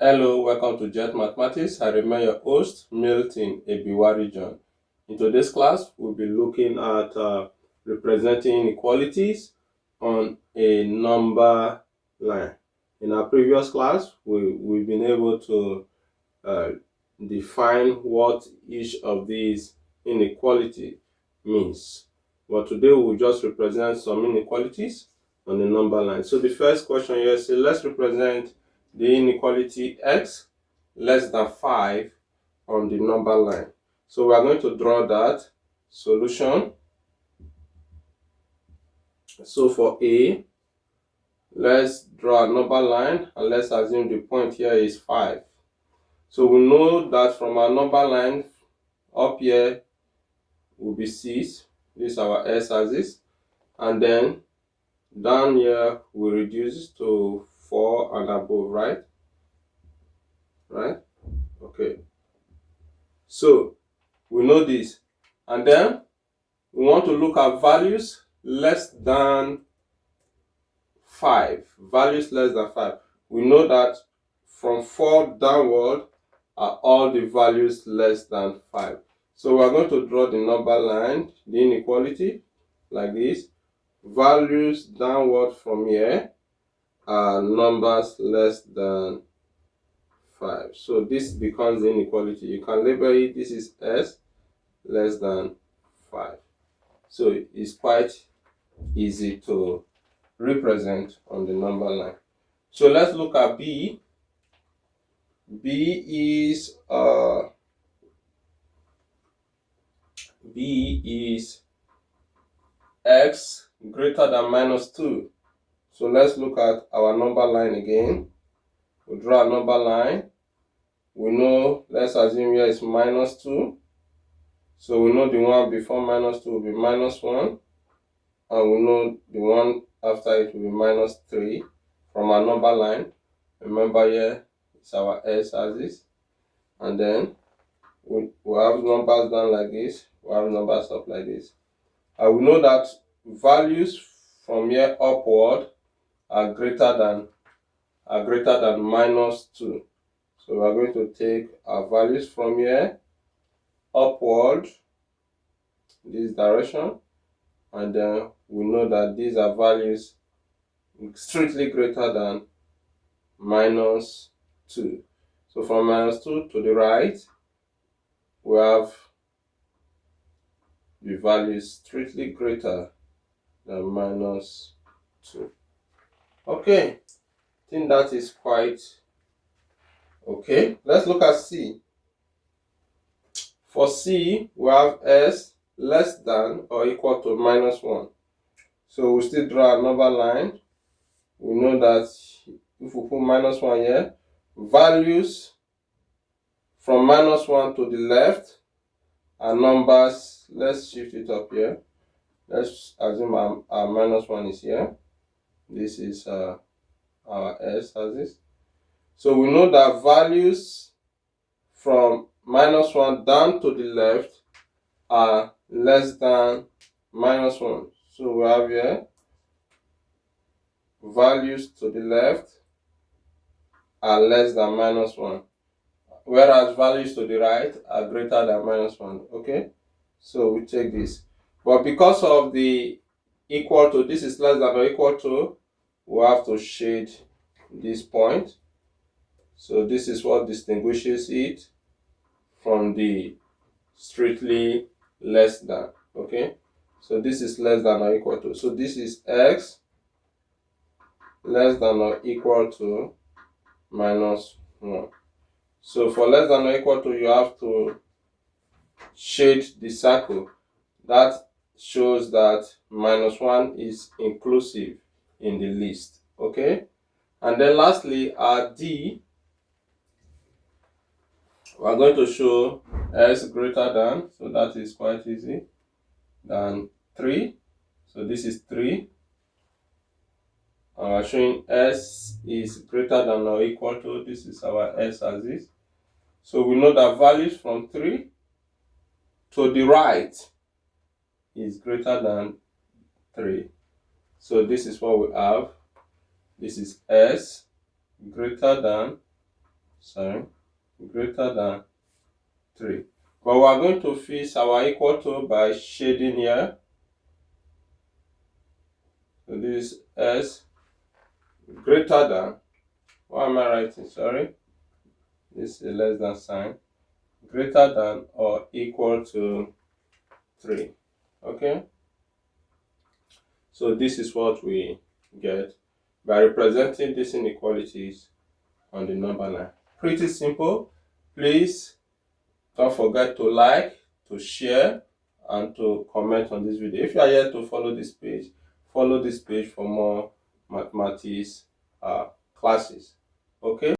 Hello, welcome to Jet Mathematics. I remain your host, Milton Ebiwari John. In today's class, we'll be looking at representing inequalities on a number line. In our previous class, we've been able to uh, define what each of these inequality means. But today, we'll just represent some inequalities on a number line. So the first question here is, let's represent the inequality x less than 5 on the number line. So we are going to draw that solution. So for A, let's draw a number line and let's assume the point here is 5. So we know that from our number line up here will be 6. This is our x-axis. And then down here we reduce to 4 and above, right? Okay. So we know this. And then we want to look at values less than 5. Values less than 5. We know that from 4 downward are all the values less than 5. So we are going to draw the number line, the inequality, like this. Values downward from here are numbers less than 5. So this becomes the inequality. You can label it, this is S less than 5. So it's quite easy to represent on the number line. So let's look at B. B is x greater than minus 2. So let's look at our number line again. We'll draw a number line. We know, let's assume here is minus 2. So we know the one before minus 2 will be minus 1. And we know the one after it will be minus 3 from our number line. Remember here it's our x-axis. And then we have numbers down like this. We have numbers up like this. And we know that values from here upward are greater than minus 2. So we are going to take our values from here upward, this direction, and then we know that these are values strictly greater than minus 2. So from minus 2 to the right, we have the values strictly greater than minus 2. Okay, I think that is quite okay. Let's look at C. For C, we have S less than or equal to minus 1. So we still draw a number line. We know that if we put minus 1 here, values from minus 1 to the left are numbers. Let's shift it up here. Let's assume our minus 1 is here. This is our x-axis. So we know that values from minus 1 down to the left are less than minus 1. So we have here values to the left are less than minus 1, whereas values to the right are greater than minus 1. Okay, so we take this. But because of the equal to, this is less than or equal to, we have to shade this point. So this is what distinguishes it from the strictly less than. Okay, so this is less than or equal to. So this is x less than or equal to minus 1. So for less than or equal to, you have to shade the circle. That shows that minus 1 is inclusive in the list. Okay, and then lastly, our D, we are going to show s greater than, so that is quite easy, than 3. So this is 3. And we're showing s is greater than or equal to, this is our x-axis. So we know that values from 3 to the right is greater than 3. So this is what we have. This is s greater than sorry, greater than 3. But we are going to fix our equal to by shading here. So this is S greater than, what am I writing? Sorry, this is less than sign, greater than or equal to 3. Okay, so this is what we get by representing these inequalities on the number line. Pretty simple. Please don't forget to like, to share, and to comment on this video. If you are yet to follow this page for more mathematics classes. Okay.